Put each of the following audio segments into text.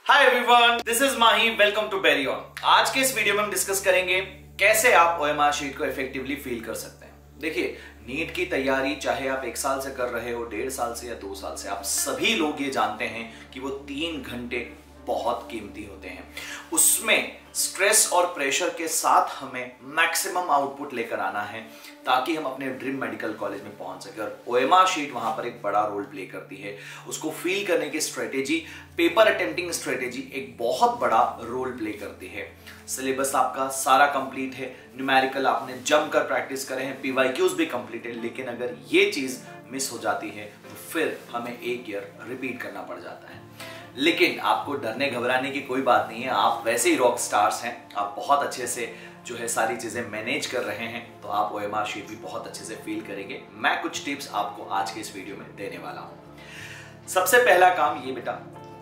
Hi everyone, this is Mahi. Welcome to berry on. आज के इस वीडियो में हम डिस्कस करेंगे कैसे आप ओएमआर शीट को इफेक्टिवली फील कर सकते हैं। देखिए, नीट की तैयारी चाहे आप 1 साल से कर रहे हो, 1.5 साल से या 2 साल से, आप सभी लोग ये जानते हैं कि वो 3 घंटे बहुत कीमती होते हैं। उसमें स्ट्रेस और प्रेशर के साथ हमें मैक्सिमम आउटपुट लेकर आना है ताकि हम अपने ड्रीम मेडिकल कॉलेज में पहुंच सके। और ओएमआर शीट वहां पर एक बड़ा रोल प्ले करती है। उसको फील करने की स्ट्रेटेजी, पेपर अटेम्प्टिंग स्ट्रेटेजी एक बहुत बड़ा रोल प्ले करती है। सिलेबस आपका सारा कंप्लीट है, न्यूमेरिकल आपने जमकर प्रैक्टिस करे हैं, पीवाईक्यूज भी कंप्लीट है, लेकिन अगर ये चीज मिस हो जाती है तो फिर हमें एक ईयर रिपीट करना पड़ जाता है। लेकिन आपको डरने घबराने की कोई बात नहीं है, आप वैसे ही रॉक स्टार्स हैं, आप बहुत अच्छे से जो है सारी चीजें मैनेज कर रहे हैं, तो आप ओएमआर शीट भी बहुत अच्छे से फील करेंगे। मैं कुछ टिप्स आपको आज के इस वीडियो में देने वाला हूं। सबसे पहला काम ये बेटा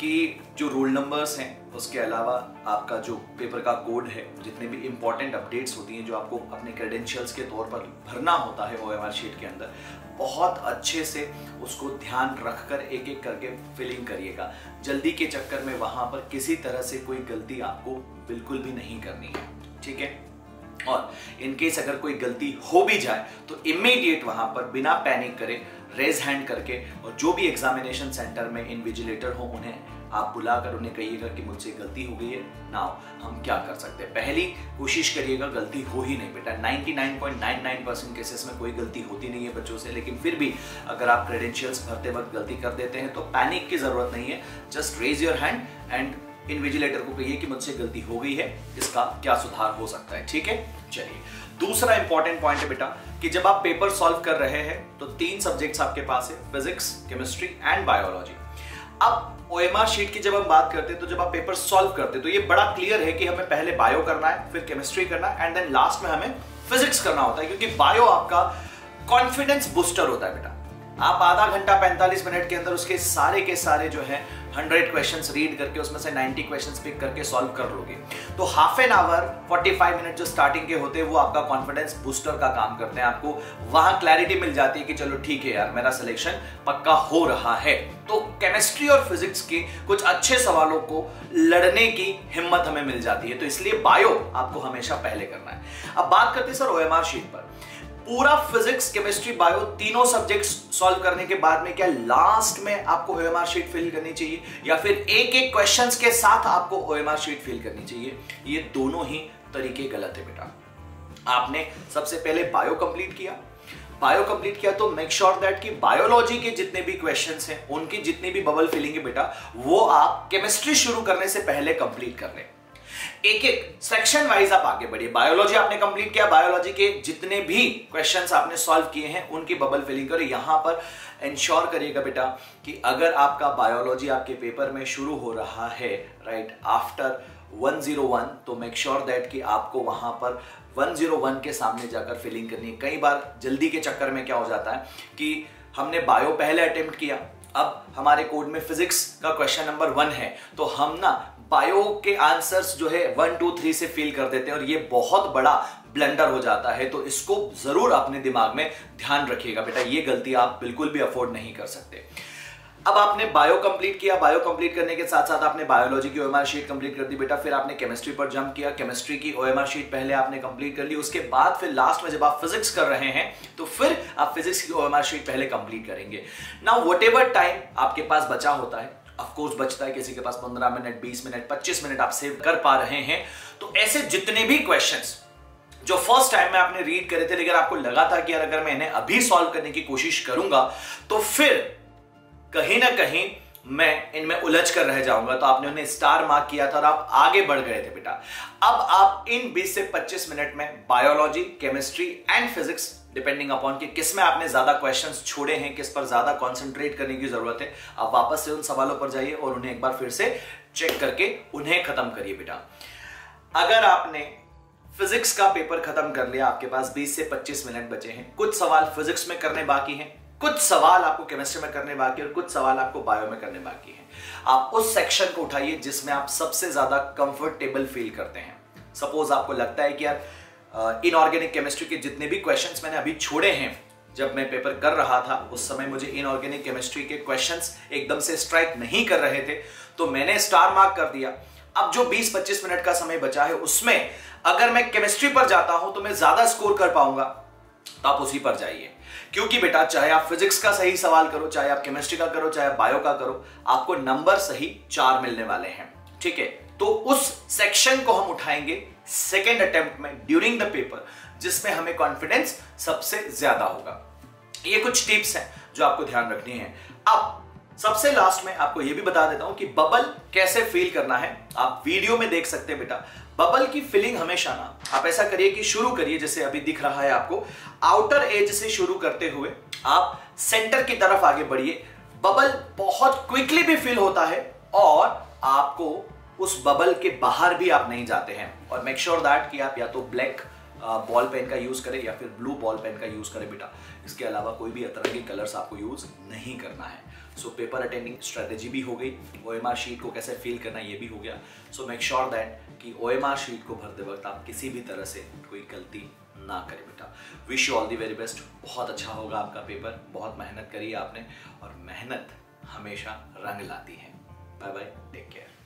कि जो रोल नंबर्स हैं, उसके अलावा आपका जो पेपर का कोड है, जितने भी इंपॉर्टेंट अपडेट्स होती हैं जो आपको अपने क्रेडेंशियल्स के तौर पर भरना होता है ओएमआर शीट के अंदर, बहुत अच्छे से उसको ध्यान रखकर एक एक करके फिलिंग करिएगा। जल्दी के चक्कर में वहां पर किसी तरह से कोई गलती आपको बिल्कुल भी नहीं करनी है, ठीक है। और इनकेस अगर कोई गलती हो भी जाए तो इमीडिएट वहां पर बिना पैनिक करे रेज हैंड करके, और जो भी एग्जामिनेशन सेंटर में इन्विजिलेटर हो उन्हें आप बुलाकर उन्हें कहिएगा कि मुझसे गलती हो गई है, नाउ हम क्या कर सकते हैं। पहली कोशिश करिएगा गलती हो ही नहीं बेटा। 99.99% केसेस में कोई गलती होती नहीं है बच्चों से, लेकिन फिर भी अगर आप क्रेडेंशियल्स भरते वक्त गलती कर देते हैं तो पैनिक की जरूरत नहीं है। Just raise your hand and invigilator को कहिए कि मुझसे गलती हो गई है, इसका क्या सुधार हो सकता है, ठीक है। चलिए, दूसरा इंपॉर्टेंट पॉइंट है बेटा कि जब आप पेपर सॉल्व कर रहे हैं तो 3 सब्जेक्ट्स आपके पास है, फिजिक्स, केमिस्ट्री एंड बायोलॉजी। अब ओएमआर शीट की जब हम बात करते हैं तो जब आप पेपर सॉल्व करते हैं तो ये बड़ा क्लियर है कि हमें पहले बायो करना है, फिर केमिस्ट्री करना है एंड देन लास्ट में हमें फिजिक्स करना होता है, क्योंकि बायो आपका कॉन्फिडेंस बूस्टर होता है बेटा। आप आधा घंटा 45 मिनट के अंदर उसके सारे के सारे जो है 100 क्वेश्चंस रीड करके उसमें से 90 क्वेश्चंस पिक करके सॉल्व कर लोगे, तो हाफ एन आवर 45 मिनट जो स्टार्टिंग के होते हैं वो आपका कॉन्फिडेंस बूस्टर का काम करते हैं। आपको वहां क्लैरिटी मिल जाती है कि चलो ठीक है यार, मेरा सिलेक्शन पक्का हो रहा है। तो केमिस्ट्री और फिजिक्स के कुछ अच्छे सवालों को लड़ने की हिम्मत हमें मिल जाती है, तो इसलिए बायो आपको हमेशा पहले करना है। अब बात करते हैं सर ओएमआर शीट पर। पूरा फिजिक्स, केमिस्ट्री, बायो तीनों सब्जेक्ट्स सॉल्व करने के बाद में क्या लास्ट में आपको ओएमआर शीट फिल करनी चाहिए या फिर एक एक क्वेश्चंस के साथ आपको ओएमआर शीट फिल करनी चाहिए? ये दोनों ही तरीके गलत है बेटा। आपने सबसे पहले बायो कंप्लीट किया तो मेक श्योर दैट कि बायोलॉजी के जितने भी क्वेश्चंस हैं, उनकी जितनी भी बबल फिलिंग है बेटा, वो आप केमिस्ट्री शुरू करने से पहले कंप्लीट कर लें। एक एक सेक्शन वाइज आप आगे बढ़िए। बायोलॉजी आपने कंप्लीट किया, बायोलॉजी के जितने भी क्वेश्चंस आपने सॉल्व किए हैं उनकी बबल फिलिंग करें। यहां पर इंश्योर करिएगा बेटा कि अगर आपका बायोलॉजी आपके पेपर में शुरू हो रहा है राइट आफ्टर 101, तो मेक श्योर दैट कि आपको वहां पर 101 के सामने जाकर फिलिंग करनी है। कई बार जल्दी के चक्कर में क्या हो जाता है कि हमने बायो पहले अटेम्प्ट किया, अब हमारे कोड में फिजिक्स का क्वेश्चन नंबर 1 है, तो हम ना बायो के आंसर्स जो है 1, 2, 3 से फिल कर देते हैं और ये बहुत बड़ा ब्लंडर हो जाता है। तो इसको जरूर अपने दिमाग में ध्यान रखिएगा बेटा, ये गलती आप बिल्कुल भी अफोर्ड नहीं कर सकते। अब आपने बायो कंप्लीट किया, बायो कंप्लीट करने के साथ साथ आपने बायोलॉजी की ओएमआर शीट कंप्लीट कर दी बेटा। फिर आपने केमिस्ट्री पर जंप किया, केमिस्ट्री की ओएमआर शीट पहले आपने कंप्लीट कर ली। उसके बाद फिर लास्ट में जब आप फिजिक्स कर रहे हैं तो फिर आप फिजिक्स की ओएमआर शीट पहले कंप्लीट करेंगे। नाउ व्हाटएवर टाइम आपके पास बचा होता है, ऑफ कोर्स बचता है, किसी के पास 15 मिनट, 20 मिनट, 25 मिनट आप सेव कर पा रहे हैं, तो ऐसे जितने भी क्वेश्चंस जो फर्स्ट टाइम में आपने रीड करे थे लेकिन आपको लगा था कि यार अगर मैं इन्हें अभी सॉल्व करने की कोशिश करूंगा तो फिर कहीं ना कहीं मैं इनमें उलझ कर रह जाऊंगा, तो आपने उन्हें स्टार मार्क किया था और आप आगे बढ़ गए थे बेटा। अब आप इन 20 से 25 मिनट में biology, chemistry and physics, depending upon कि किस में आपने ज्यादा क्वेश्चंस छोड़े हैं, किस पर ज्यादा कंसंट्रेट करने की जरूरत है, आप वापस से उन सवालों पर जाइए और उन्हें एक बार फिर से चेक करके उन्हें खत्म करिए बेटा। अगर आपने फिजिक्स का पेपर खत्म कर लिया, आपके पास 20 से 25 मिनट बचे हैं, कुछ सवाल फिजिक्स में करने बाकी हैं, कुछ सवाल आपको केमिस्ट्री में करने बाकी है और कुछ सवाल आपको बायो में करने बाकी है। आप उस सेक्शन को उठाइए जिसमें आप सबसे ज्यादा कंफर्टेबल फील करते हैं। सपोज आपको लगता है कि यार इनऑर्गेनिक केमिस्ट्री के जितने भी क्वेश्चंस मैंने अभी छोड़े हैं जब मैं पेपर कर रहा था उस समय मुझे इनऑर्गेनिक केमिस्ट्री के क्वेश्चंस एकदम से स्ट्राइक नहीं कर रहे थे, तो मैंने स्टार मार्क कर दिया। अब जो 20-25 मिनट का समय बचा है उसमें अगर मैं केमिस्ट्री पर जाता हूं तो मैं ज्यादा स्कोर कर पाऊंगा, तो आप उसी पर जाइए। क्योंकि बेटा चाहे आप फिजिक्स का सही सवाल करो, चाहे आप केमिस्ट्री का करो, चाहे आप बायो का करो, आपको नंबर सही 4 मिलने वाले हैं। ठीक है, तो उस सेक्शन को हम उठाएंगे सेकेंड अटेम्प्ट में ड्यूरिंग द पेपर, जिसमें हमें कॉन्फिडेंस सबसे ज्यादा होगा। ये कुछ टिप्स हैं जो आपको ध्यान रखनी है। अब सबसे लास्ट में आपको यह भी बता देता हूं कि बबल कैसे फील करना है। आप वीडियो में देख सकते हैं बेटा, बबल की फीलिंग हमेशा ना आप ऐसा करिए कि शुरू करिए, जैसे अभी दिख रहा है आपको, आउटर एज से शुरू करते हुए आप सेंटर की तरफ आगे बढ़िए। बबल बहुत क्विकली भी फील होता है और आपको उस बबल के बाहर भी आप नहीं जाते हैं। और मेक श्योर दैट कि आप या तो ब्लैक बॉल पेन का यूज करें या फिर ब्लू बॉल पेन का यूज करें बेटा। इसके अलावा कोई भी तरह के कलर्स आपको यूज नहीं करना है। सो पेपर अटेंडिंग स्ट्रेटेजी भी हो गई, OMR शीट को कैसे फिल करना ये भी हो गया। सो मेक श्योर दैट कि OMR शीट को भरते वक्त आप किसी भी तरह से कोई गलती ना करें बेटा। Wish you all the very best. बहुत अच्छा होगा आपका पेपर, बहुत मेहनत करी आपने और मेहनत हमेशा रंग लाती है। Bye bye, take care.